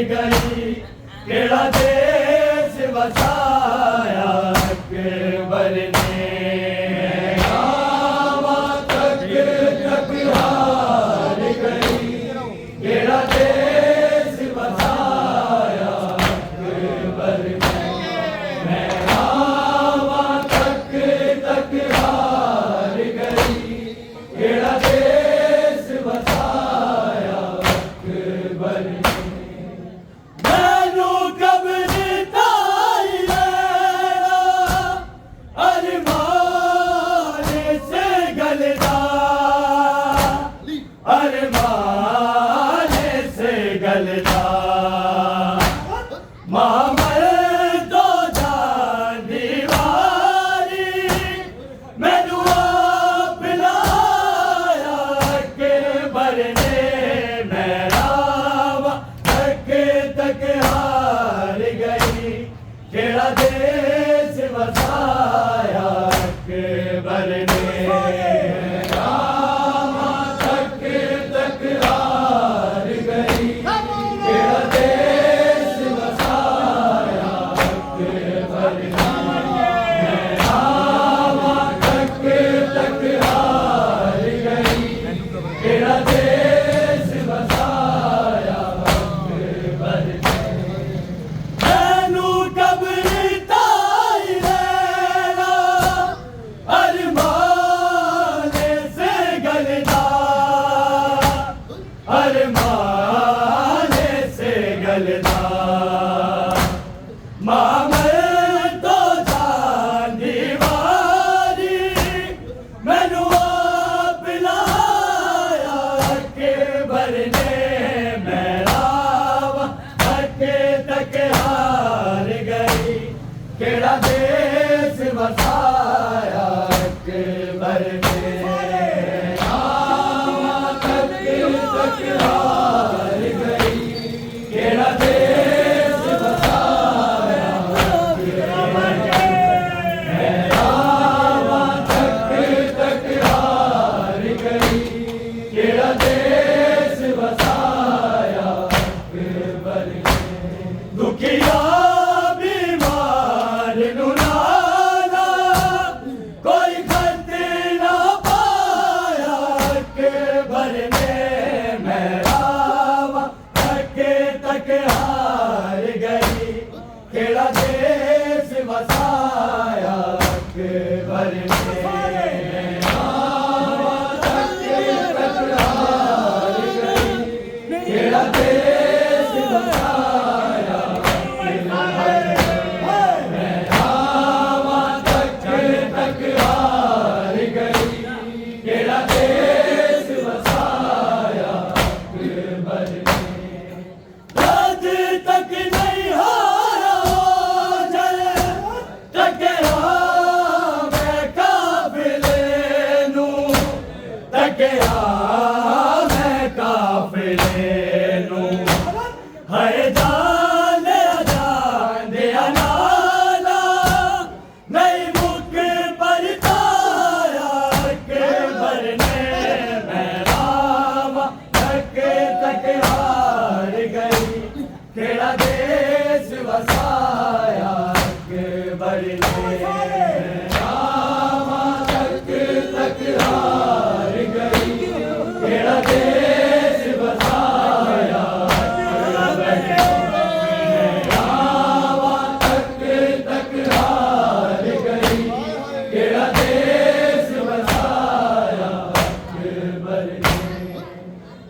गई केड़ा देश वसाया अकबर ने गावा तक तक हार गई केड़ा देश वसाया अकबर ने गावा तक तक हार गई केड़ा देश वसाया अकबर ने केड़ा देश वसाया अकबर ने गावा तक तक हार गई केड़ा देश वसाया अकबर ने गावा तक तक हार गई केड़ा देश वसाया अकबर ने केड़ा देश वसाया अकबर ने गावा तक तक हार गई केड़ा देश वसाया अकबर ने गावा तक तक हार गई केड़ा देश वसाया अकबर ने दुखिया केड़ा देश वसाया अकबर ने गावा तक तक हार गई केड़ा देश वसाया अकबर ने गावा तक तक हार गई केड़ा देश वसाया अकबर ने तक नहीं गया मैं काफिले नूं है जान जान दिया नाला नहीं मुख परताया अकबर ने मैं गावा तक तक हार गई केड़ा देश वसाया अकबर ने गावा तक तक हार गई केड़ा देश वसाया अकबर ने गावा तक तक हार गई केड़ा देश वसाया अकबर ने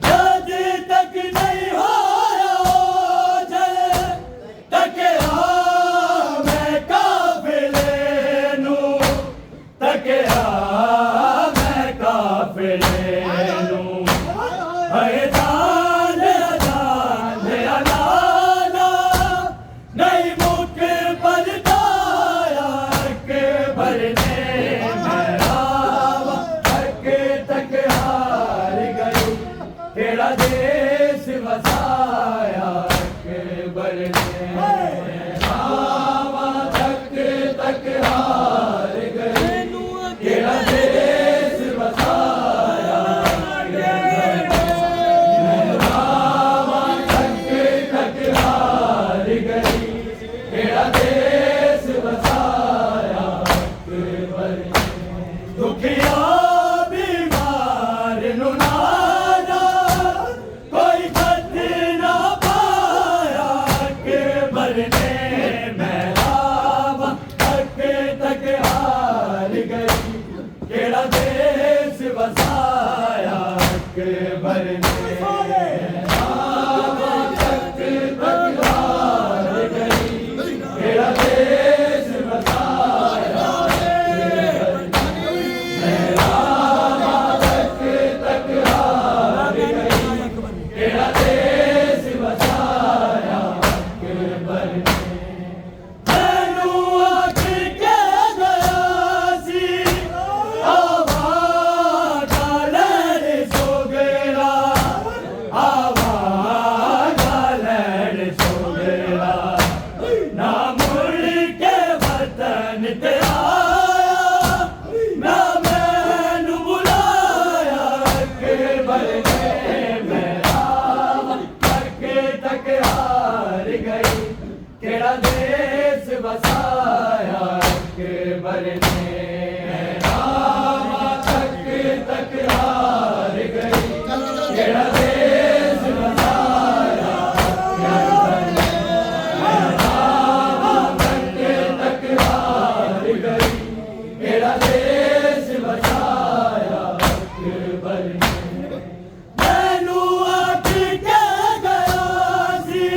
जद तक नहीं होया जल तक भरने में रावा तक तक हार गई केड़ा देश वसाया हक भरने रावा तक तक हार गई केड़ा देश वसाया रावा तक तक हार गई केड़ा देश वसाया केड़ा देश वसाया हक भरने रावा तक तक हार गई केड़ा देश वसाया हक भरने रावा तक तक हार गई केड़ा देश वसाया हक भरने मैनू आख के गया सी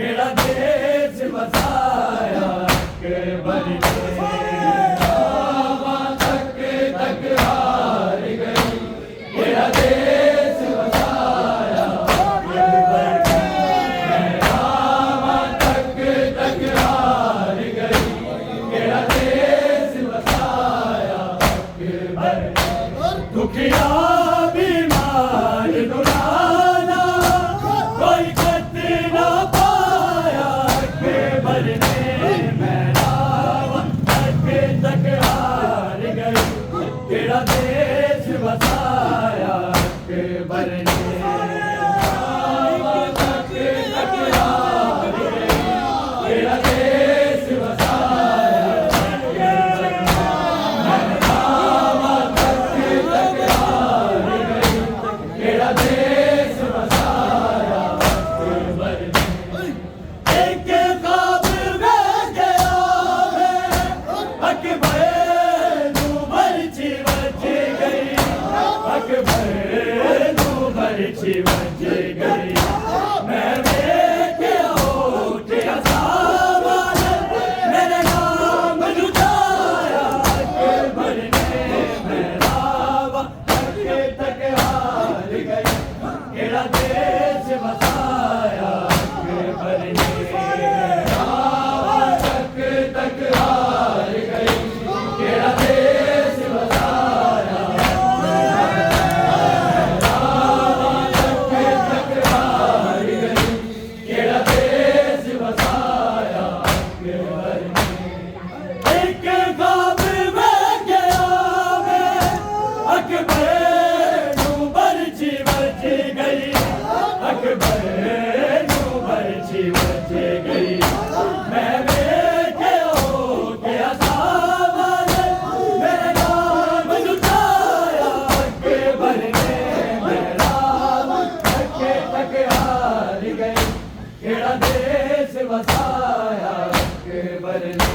केड़ा देश वसाया हक भरने रावा तक तक हार गई केड़ा देश वसाया हक भरने रावा तक तक हार गई केड़ा देश वसाया हक भरने दुखिया बीमार दुलाना कोई खत ना पाया हक भरने में रावा तक तक हार गई केड़ा देश वसाया हक भरने रावा तक तक हार गई केड़ा देश वसाया हक भरने रावा तक तक हार गई केड़ा देश वसाया हक भरने एक ख्वाब में गया मैं हक भरनू भरची बच गई हक भरनू भरची बच गई मैं देखा उठा सावन मेरे नाम लुटाया हक भरने में रावा तक तक हार गई केड़ा देश वसाया हक भरने रावा तक तक हार गई केड़ा देश वसाया रावा तक तक हार गई केड़ा देश वसाया हक भरने एक ख्वाब में गया मैं हक भरनू भरची बच गई हक भरनू भरची बच गई मैं देखा उठा सावन मेरे नाम लुटाया हक भरने में रावा तक तक हार गई केड़ा देश वसाया हक भरने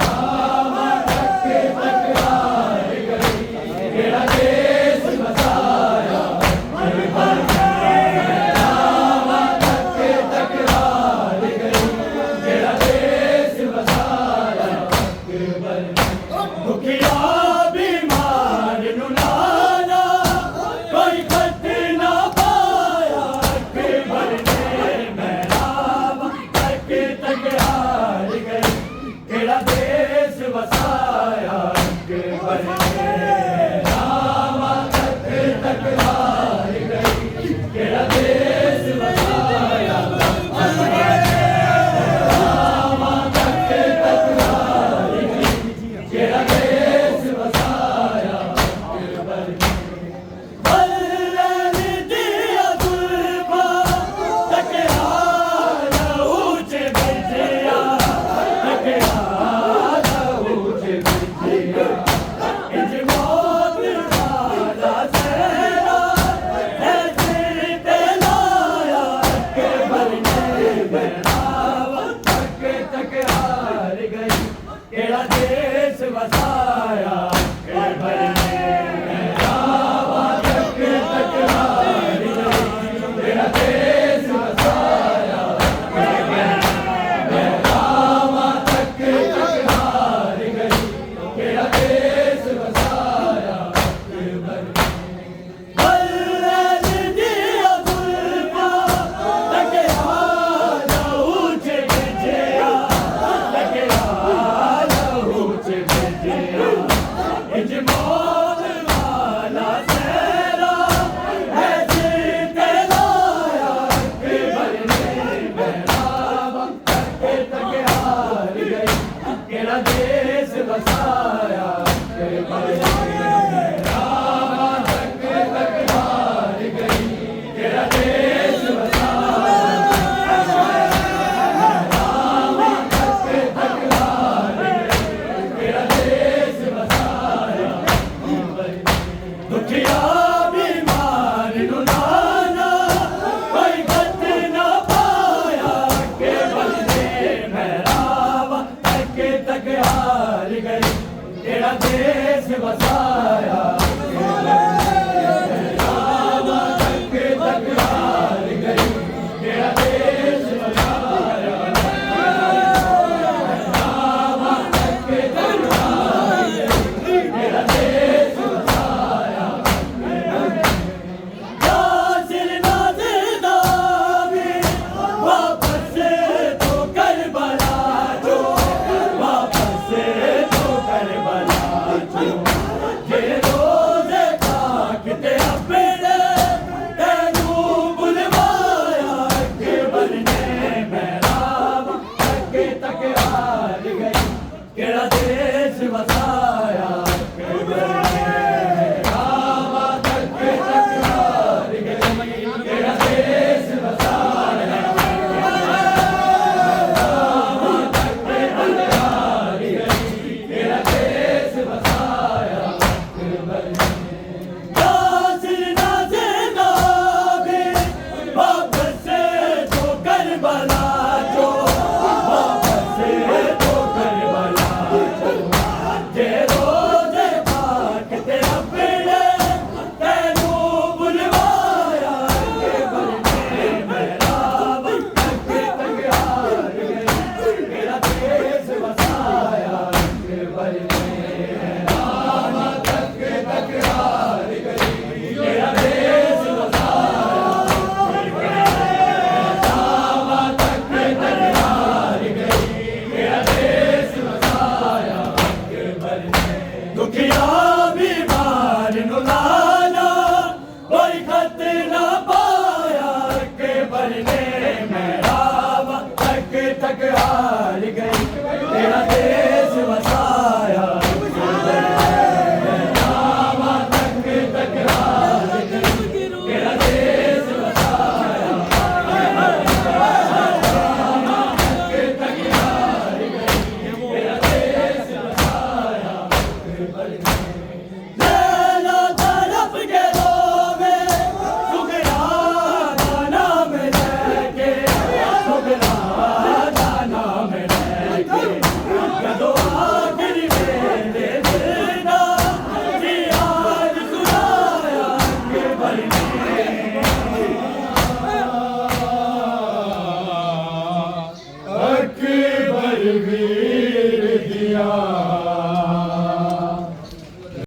रावा तक तक हार गई केड़ा देश वसाया हक भरने रावा तक तक हार गई केड़ा देश वसाया हक भरने दुखिया बीमार नुलाना कोई खत ना पाया हक भरने में रावा तक तक हार गई केड़ा देश वसाया हक भरने रावा तक तक हार गई केड़ा देश वसाया हक भरने रावा तक तक हार गई केड़ा देश वसाया अकबर ने मेहराबा तक तक हार गई तेरा देश वसाया अकबर ने मेहराबा तक तक हार गई तेरा देश वसाया अकबर ने देश बसाया अकबर ने मेहराबा तक तक हार गई तेरा देश वसाया मेहराबा तक तक हार गई तेरा देश वसाया अकबर ने दुखिया बीमार नु नाना कोई गत ना पाया अकबर ने मेहराबा तक तक हार गई तेरा देश वसाया मेहराबा तक तक हार गई तेरा देश वसाया मेहराबा तक तक हार गई तेरा देश वसाया नासिर नाज़िदा भी वापस तो करबला जो वापस तो करबला जो ये रोज़े ताकते अपने तेनू बुलवाया अकबर ने मेहराबा तक तक हार गई केड़ा देश वसाया अकबर ने मेहराबा तक तक हार गई केड़ा देश वसाया मेहराबा तक तक हार गई केड़ा देश वसाया अकबर ने नासिर नाज़िदा भी वापस तो करबला जो वापस तो करबला जो जे रोज़े ताकते अपने तेनू बुलवाया अकबर ने मेहराबा तक तक हार गई तेरा देश वसाया अकबर ने मेहराबा तक तक हार गई तेरा देश वसाया मेहराबा तक तक हार गई तेरा देश वसाया अकबर ने दुखिया